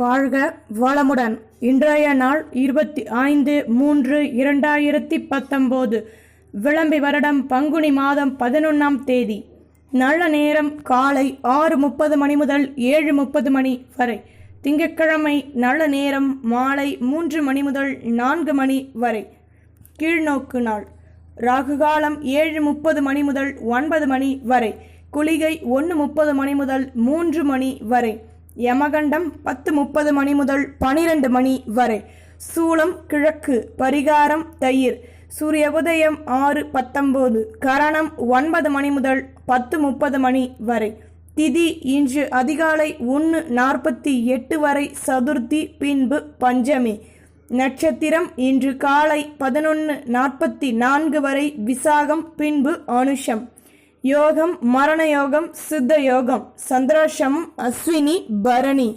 வாழ்க வளமுடன். இன்றைய நாள் 25/3/2019, விளம்பி வருடம் பங்குனி மாதம் 11ஆம் தேதி. நல்ல நேரம் காலை 6:30 மணி முதல் 7:30 மணி வரை. திங்கட்கிழமை நல்ல நேரம் மாலை 3 மணி முதல் 4 மணி வரை. கீழ்நோக்கு நாள். ராகுகாலம் 7:30 மணி முதல் 9 மணி வரை. குளிகை 1:30 மணி முதல் 3 மணி வரை. யமகண்டம் 10:30 மணி முதல் 12 மணி வரை. சூலம் கிழக்கு. பரிகாரம் தயிர். சூரிய உதயம் 6:19. கரணம் 9 மணி முதல் 10:30 மணி வரை. திதி இன்று அதிகாலை 1:48 வரை சதுர்த்தி, பின்பு பஞ்சமி. நட்சத்திரம் இன்று காலை 11:44 வரை விசாகம், பின்பு அனுஷம். யோகம் மரண யோகம், சித்த யோகம். சந்திராஷ்டமம் அஸ்வினி, பரணி.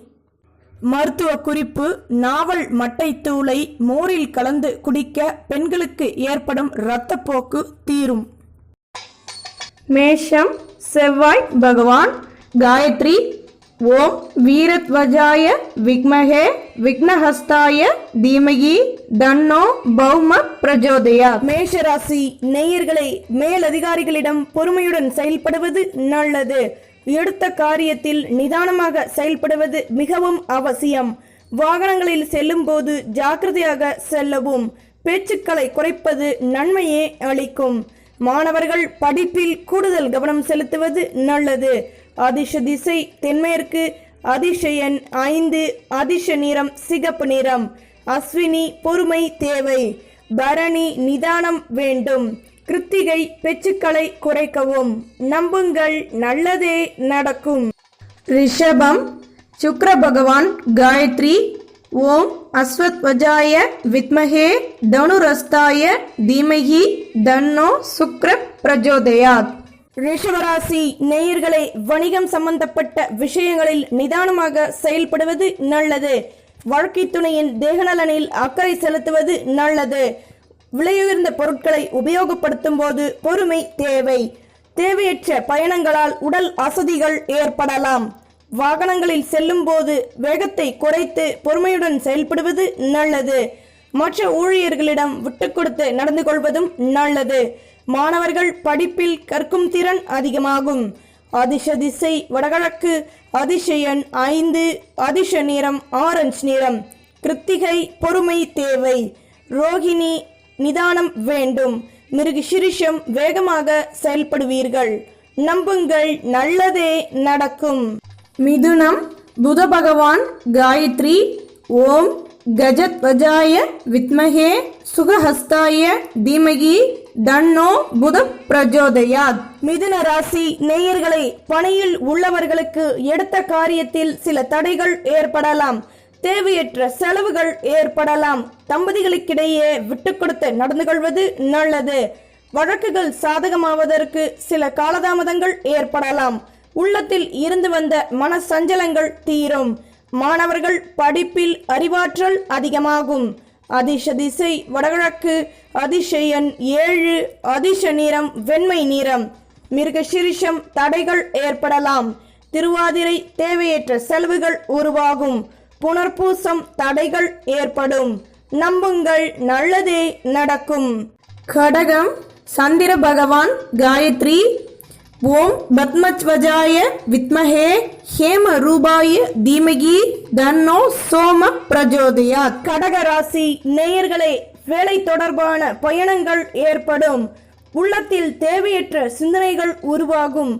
மருத்துவ குறிப்பு: நாவல் மட்டை தூளை மோரில் கலந்து குடிக்க பெண்களுக்கு ஏற்படும் இரத்தப்போக்கு தீரும். மேஷம். செவ்வாய் பகவான். காயத்ரி. ஓம் வீரத்வஜாய விக்மஹே விக்னஹஸ்தாய தீமகி தன்னோ பௌம பிரஜோதயா. மேஷராசி நேயர்களே, மேலதிகாரிகளிடம் பொறுமையுடன் செயல்படுவது நல்லது. எடுத்த காரியத்தில் நிதானமாக செயல்படுவது மிகவும் அவசியம். வாகனங்களில் செல்லும் போது ஜாக்கிரதையாக செல்லவும். பேச்சுக்களை குறைப்பது நன்மையே அளிக்கும். மாணவர்கள் படிப்பில் கூடுதல் கவனம் செலுத்துவது நல்லது. அதிர்ஷ திசை தென்மேற்கு. அதிர்ஷ எண் 5. அதிர்ஷ நிறம் சிகப்பு நிறம். அஸ்வினி பொறுமை தேவை. பரணி நிதானம் வேண்டும். கிருத்திகை பேச்சுக்களை குறைக்கவும். நம்புங்கள், நல்லதே நடக்கும். ரிஷபம். சுக்கிர பகவான். காயத்ரி. ஓம் அஸ்வத்வஜாய வித்மஹே தனுரஸ்தாய தீமஹி தன்னோ சுக்ர பிரஜோதயாத். ரிஷபராசி நேயர்களே, வணிகம் சம்பந்தப்பட்ட விஷயங்களில் நிதானமாக செயல்படுவது நல்லது. வாழ்க்கை துணையின் தேகநலனில் அக்கறை செலுத்துவது நல்லது. விலையுயர்ந்த பொருட்களை உபயோகப்படுத்தும் போது பொறுமை தேவை. தேவையற்ற பயணங்களால் உடல் அசதிகள் ஏற்படலாம். வாகனங்களில் செல்லும் போது வேகத்தை குறைத்து பொறுமையுடன் செயல்படுவது நல்லது. மற்ற ஊழியர்களிடம் விட்டுக் கொடுத்து நடந்து கொள்வதும் நல்லது. மாணவர்கள் படிப்பில் கற்கும் திறன் அதிகமாகும். அதிர்ஷ திசை வடகிழக்கு. அதிர்ஷ எண் 5. அதிர்ஷ நிறம் ஆரஞ்சு நிறம். கிருத்திகை பொறுமை தேவை. ரோகிணி நிதானம் வேண்டும். மிருகசிரிஷம் வேகமாக செயல்படுவீர்கள். நம்புங்கள், நல்லதே நடக்கும். மிதுனம். புத பகவான். காயத்ரி. ஓம் கஜத்வஜாய வித்மஹே சுகஹஸ்தாய தீமகி தன்னோ புத பிரஜோதயாத். மிதுன ராசி நேயர்களே, பணியில் உள்ளவர்களுக்கு எடுத்த காரியத்தில் சில தடைகள் ஏற்படலாம். தேவையற்ற செலவுகள் ஏற்படலாம். தம்பதிகளுக்கிடையே விட்டுக் கொடுத்து நடந்து கொள்வது நல்லது. வழக்குகள் சாதகமாவதற்கு சில காலதாமதங்கள் ஏற்படலாம். உள்ளத்தில் இருந்து வந்த மன சஞ்சலங்கள் தீரும். மாணவர்கள் படிப்பில் அறிவாற்றல் அதிகமாகும். அதிர்ஷ திசை வடகிழக்கு. அதிர்ஷ எண் 7. அதிர்ஷ நிறம் வெண்மை நிறம். மிருகசிரிஷம் தடைகள் ஏற்படலாம். திருவாதிரை தேவையற்ற செலவுகள் உருவாகும். புனர்பூசம் தடைகள் ஏற்படும். நம்புங்கள், நல்லதே நடக்கும். கடகம். சந்திர பகவான். காயத்ரி. ஓம் பத்மத்வஜாய வித்மஹே ஹேம ரூபாய தீமகி தன்னோ சோம பிரஜோதயாத். கடக ராசி நேயர்களே, வேலை தொடர்பான பயணங்கள் ஏற்படும். உள்ளத்தில் தேவையற்ற சிந்தனைகள் உருவாகும்.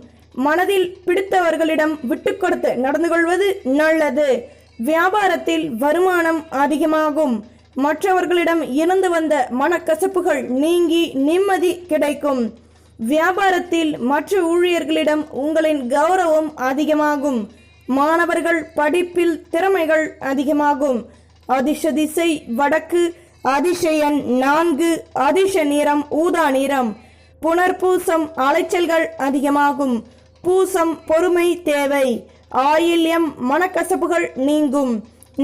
மனதில் பிடித்தவர்களிடம் விட்டுக் கொடுத்து நடந்து கொள்வது நல்லது. வியாபாரத்தில் வருமானம் அதிகமாகும். மற்றவர்களிடம் இருந்து வந்த மனக்கசப்புகள் நீங்கி நிம்மதி கிடைக்கும். வியாபாரத்தில் மற்ற ஊழியர்களிடம் உங்களின் கௌரவம் அதிகமாகும். மாணவர்கள் படிப்பில் திறமைகள் அதிகமாகும். அதிர்ஷ திசை வடக்கு. அதிர்ஷ எண் 4. அதிர்ஷ நிறம் ஊதா நிறம். புனர்பூசம் அலைச்சல்கள் அதிகமாகும். பூசம் பொறுமை தேவை. ஆயில்யம் மனக்கசப்புகள் நீங்கும்.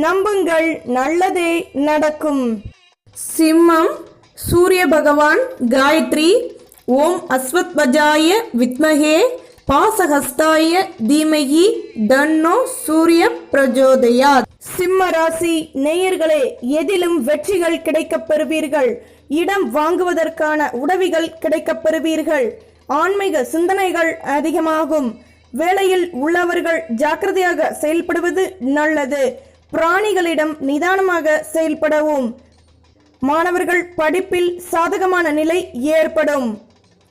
நம்புங்கள், நல்லதே நடக்கும். சிம்மம். சூரிய பகவான். காயத்ரி. ஓம் அஸ்வத்வஜாய வித்மஹே பாசஹஸ்தாய தீமகி தன்னோ சூரிய பிரஜோதயாத். சிம்ம ராசி நேயர்களே, எதிலும் வெற்றிகள் கிடைக்கப் பெறுவீர்கள். இடம் வாங்குவதற்கான உதவிகள் கிடைக்கப் பெறுவீர்கள். ஆன்மீக சிந்தனைகள் அதிகமாகும். வேலையில் உள்ளவர்கள் ஜாக்கிரதையாக செயல்படுவது நல்லது. பிராணிகளிடம் நிதானமாக செயல்படவும். மாணவர்கள் படிப்பில் சாதகமான நிலை ஏற்படும்.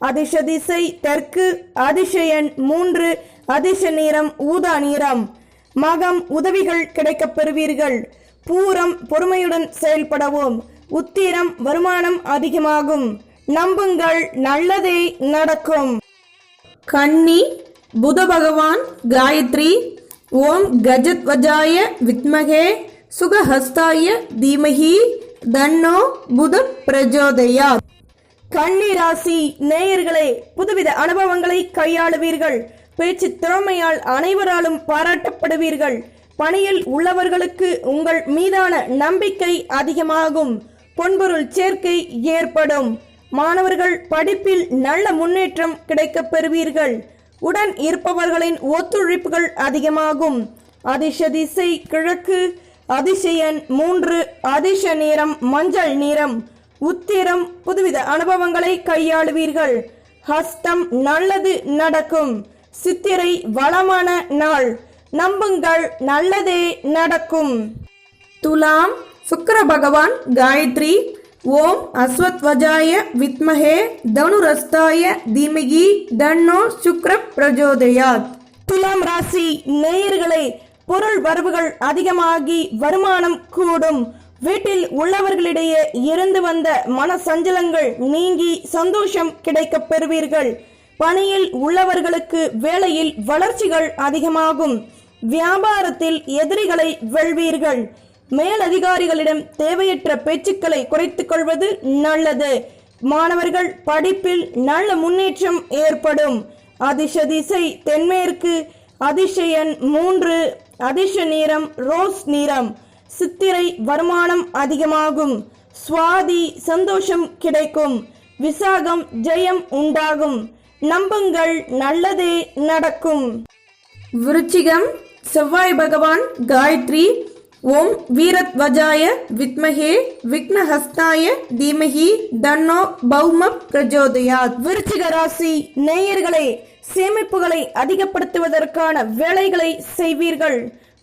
அதிர்ஷ்ட திசை தெற்கு, அதிர்ஷ்ட எண் 3, அதிர்ஷ்ட நிறம் ஊதா நிறம். மகம் உதவிகள் கிடைக்கப் பெறுவீர்கள். பூரம் பொறுமையுடன் செயல்படவும். உத்திரம் வருமானம் அதிகமாகும். நம்புங்கள், நல்லதே நடக்கும். கன்னி புத பகவான் காயத்ரி. ஓம் கஜத்வஜாய வித்மகே சுகஹஸ்தாய தீமகி தன்னோ புத பிரஜோதயாத். கன்னி ராசி நேயர்களே, புதுவித அனுபவங்களை கையாளுவீர்கள். பேச்சு திறமையால் அனைவராலும் பாராட்டப்படுவீர்கள். பணியில் உள்ளவர்களுக்கு உங்கள் மீதான நம்பிக்கை அதிகமாகும். பொன்பொருள் சேர்க்கை ஏற்படும். மாணவர்கள் படிப்பில் நல்ல முன்னேற்றம் கிடைக்கப் பெறுவீர்கள். உடன் இருப்பவர்களின் ஒத்துழைப்புகள் அதிகமாகும். அதிர்ஷ்ட திசை கிழக்கு, அதிர்ஷ்ட எண் 3, அதிர்ஷ்ட நிறம் மஞ்சள் நிறம். உத்திரம் புதுவித அனுபவங்களை கையாளுவீர்கள். ஹஸ்தம் நல்லது நடக்கும். சித்திரை வளமான நாள். நம்புங்கள், நல்லதே நடக்கும். துலாம் சுக்கிர பகவான் காயத்ரி. ஓம் அஸ்வத்வஜாய வித்மஹே தனுரஸ்தாய தீமகி தன்னோ சுக்ர பிரஜோதயாத். துலாம் ராசி நேயர்களே, பொருள் வரவுகள் அதிகமாகி வருமானம் கூடும். வீட்டில் உள்ளவர்களிடையே இருந்து வந்த மன சஞ்சலங்கள் நீங்கி சந்தோஷம் கிடைக்கப் பெறுவீர்கள். பணியில் உள்ளவர்களுக்கு வேலையில் வளர்ச்சிகள் அதிகமாகும். வியாபாரத்தில் எதிரிகளை வெல்வீர்கள். மேலதிகாரிகளிடம் தேவையற்ற பேச்சுக்களை குறைத்துக் கொள்வது நல்லது. மாணவர்கள் படிப்பில் நல்ல முன்னேற்றம் ஏற்படும். அதிர்ஷ்ட திசை தென்மேற்கு, அதிர்ஷ்ட எண் 3, அதிர்ஷ்ட நிறம் ரோஸ் நிறம். சித்திரை வருமானம் அதிகமாகும். சுவாதி சந்தோஷம் கிடைக்கும். விசாகம் ஜெயம் உண்டாகும். நம்புங்கள், நல்லதே நடக்கும். விருச்சிகம் செவ்வாய் பகவான் காயத்ரி. ஓம் வீரத்வஜாய வித்மஹே விக்னஹஸ்தாய தீமஹி தன்னோ பௌம பிரஜோதயாத். விருச்சிக ராசி நேயர்களே, சேமிப்புகளை அதிகப்படுத்துவதற்கான வேலைகளை செய்வீர்கள்.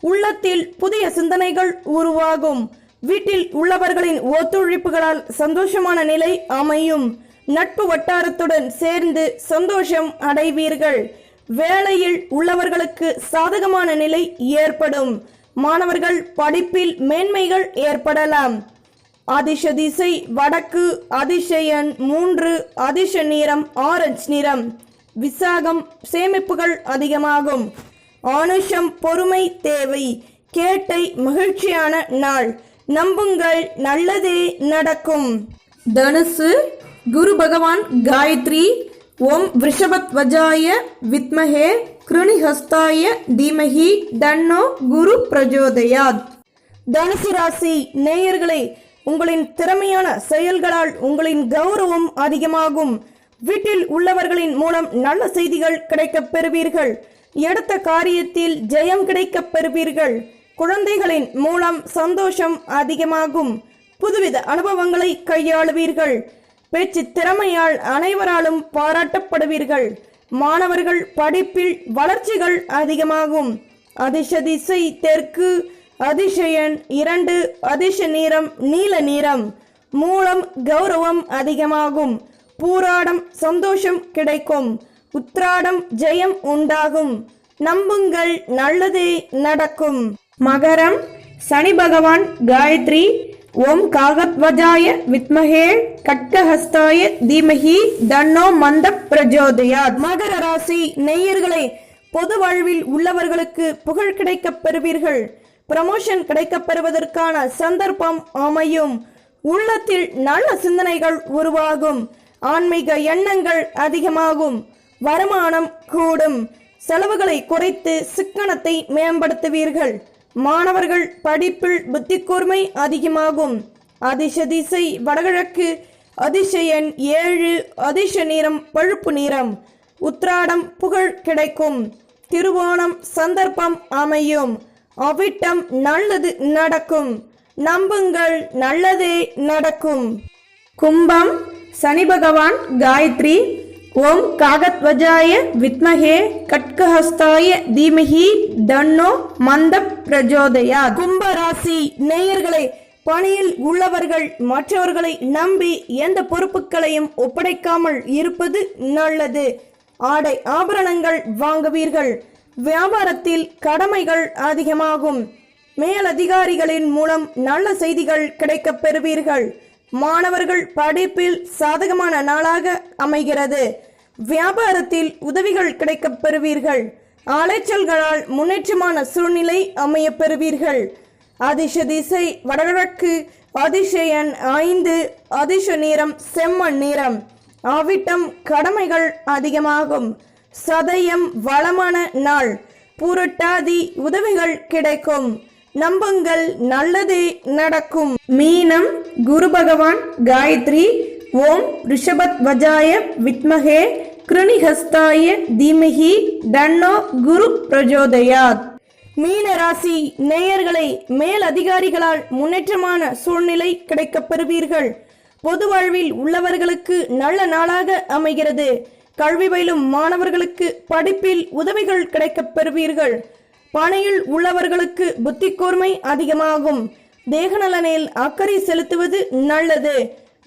உள்ளத்தில் புதிய சிந்தனைகள் உருவாகும். வீட்டில் உள்ளவர்களின் ஒத்துழைப்புகளால் சந்தோஷமான நிலை அமையும். நட்பு வட்டாரத்துடன் சேர்ந்து சந்தோஷம் அடைவீர்கள். வேலையில் உள்ளவர்களுக்கு சாதகமான நிலை ஏற்படும். மாணவர்கள் படிப்பில் மேன்மைகள் ஏற்படலாம். அதிர்ஷ்ட திசை வடக்கு, அதிர்ஷ்ட எண் 3, அதிர்ஷ்ட நிறம் ஆரஞ்சு நிறம். விசாகம் சேமிப்புகள் அதிகமாகும். ஆனுஷம் பொறுமை தேவை. கேட்டை மகிழ்ச்சியான நாள். நம்புங்கள், நல்லதே நடக்கும். தனுசு குரு பகவான் காயத்ரி. ஓம் விருஷபத்வஜாய வித்மஹே கிருணிஹஸ்தாய தீமஹி தன்னோ குரு பிரஜோதயாத். தனுசு ராசி நேயர்களே, உங்களின் திறமையான செயல்களால் உங்களின் கௌரவம் அதிகமாகும். வீட்டில் உள்ளவர்களின் மூலம் நல்ல செய்திகள் கிடைக்கப் பெறுவீர்கள். எடுத்த காரியத்தில் ஜெயம் கிடைக்கப் பெறுவீர்கள். குழந்தைகளின் மூலம் சந்தோஷம் அதிகமாகும். புதுவித அனுபவங்களை கையாளுவீர்கள். பேச்சு திறமையால் அனைவராலும் பாராட்டப்படுவீர்கள். மாணவர்கள் படிப்பில் வளர்ச்சிகள் அதிகமாகும். அதிர்ஷ்ட திசை தெற்கு, அதிர்ஷ்ட எண் 2, அதிர்ஷ்ட நிறம் நீல நிறம். மூலம் கௌரவம் அதிகமாகும். பூராடம் சந்தோஷம் கிடைக்கும். உத்ராடம் ஜெயம் உண்டாகும். நம்புங்கள், நல்லதே நடக்கும். மகரம் சனி பகவான் காயத்ரி. ஓம் காகத்வஜாய வித்மஹே கட்கஹஸ்தாய தீமஹி தன்னோ மந்த பிரஜோதயாத். மகர ராசி நேயர்களே, பொது வாழ்வில் உள்ளவர்களுக்கு புகழ் கிடைக்கப் பெறுவீர்கள். ப்ரமோஷன் கிடைக்கப் பெறுவதற்கான சந்தர்ப்பம் அமையும். உள்ளத்தில் நல்ல சிந்தனைகள் உருவாகும். ஆன்மீக எண்ணங்கள் அதிகமாகும். வருமானம் கூடும். செலவுகளை குறைத்து சிக்கனத்தை மேம்படுத்துவீர்கள். மாணவர்கள் படிப்பில் புத்தி கூர்மை அதிகமாகும். அதிர்ஷ்ட திசை வடகிழக்கு, அதிர்ஷ்ட எண் 7, அதிர்ஷ்ட நிறம் பழுப்பு நிறம். உத்ராடம் புகழ் கிடைக்கும். திருவோணம் சந்தர்ப்பம் அமையும். அவிட்டம் நல்லது நடக்கும். நம்புங்கள், நல்லதே நடக்கும். கும்பம் சனி பகவான் காயத்ரி. ஓம் காகத்வஜாய வித்மஹே கட்கஹஸ்தாய தீமஹி தன்னோ மந்த பிரஜோதயா. கும்ப ராசி நேயர்களே, பணியில் உள்ளவர்கள் மற்றவர்களை நம்பி எந்த பொறுப்புகளையும் ஒப்படைக்காமல் இருப்பது நல்லது. ஆடை ஆபரணங்கள் வாங்குவீர்கள். வியாபாரத்தில் கடமைகள் அதிகமாகும். மேலதிகாரிகளின் மூலம் நல்ல செய்திகள் கிடைக்கப் பெறுவீர்கள். மாணவர்கள் படிப்பில் சாதகமான நாளாக அமைகிறது. வியாபாரத்தில் உதவிகள் கிடைக்கப் பெறுவீர்கள். அலைச்சல்களால் முன்னேற்றமான சூழ்நிலை அமைய பெறுவீர்கள். அதிர்ஷ திசை வடகிழக்கு. அதிர்ஷ எண் 5. அதிர்ஷ நிறம் செம்மண் நிறம். அவிட்டம் கடமைகள் அதிகமாகும். சதயம் வளமான நாள். பூரட்டாதி உதவிகள் கிடைக்கும். நம்புங்கள், நல்லதே நடக்கும். மீனம் குரு பகவான் காயத்ரி. ஓம் ரிஷபத்வஜாய வித்மஹே கிருணிஹஸ்தாய தீமஹி தன்னோ குரு பிரஜோதயாத். மீன ராசி நேயர்களை, மேல் அதிகாரிகளால் முன்னேற்றமான சூழ்நிலை கிடைக்கப் பெறுவீர்கள். பொது வாழ்வில் உள்ளவர்களுக்கு நல்ல நாளாக அமைகிறது. கல்வி பயிலும் மாணவர்களுக்கு படிப்பில் உதவிகள் கிடைக்கப் பெறுவீர்கள். பணியில் உள்ளவர்களுக்கு புத்தி கூர்மை அதிகமாகும். தேகநலனில் அக்கறை செலுத்துவது நல்லது.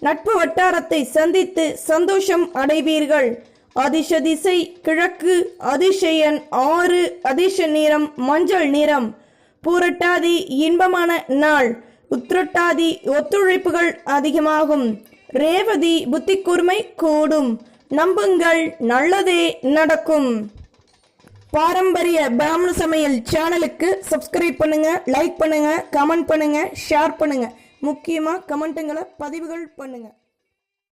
நட்பு வட்டாரத்தை சந்தித்து சந்தோஷம் அடைவீர்கள். அதிர்ஷ திசை கிழக்கு. அதிர்ஷ எண் 6. அதிர்ஷ நிறம் மஞ்சள் நிறம். பூரட்டாதி இன்பமான நாள். உத்திரட்டாதி ஒத்துழைப்புகள் அதிகமாகும். ரேவதி புத்தி கூர்மை கூடும். நம்புங்கள், நல்லதே நடக்கும். பாரம்பரிய பிராமண சமையல் சேனலுக்கு சப்ஸ்கிரைப் பண்ணுங்க, லைக் பண்ணுங்க, கமெண்ட் பண்ணுங்க, ஷேர் பண்ணுங்க. முக்கியமா கமெண்ட்டுங்களை பதிவுகள் பண்ணுங்க.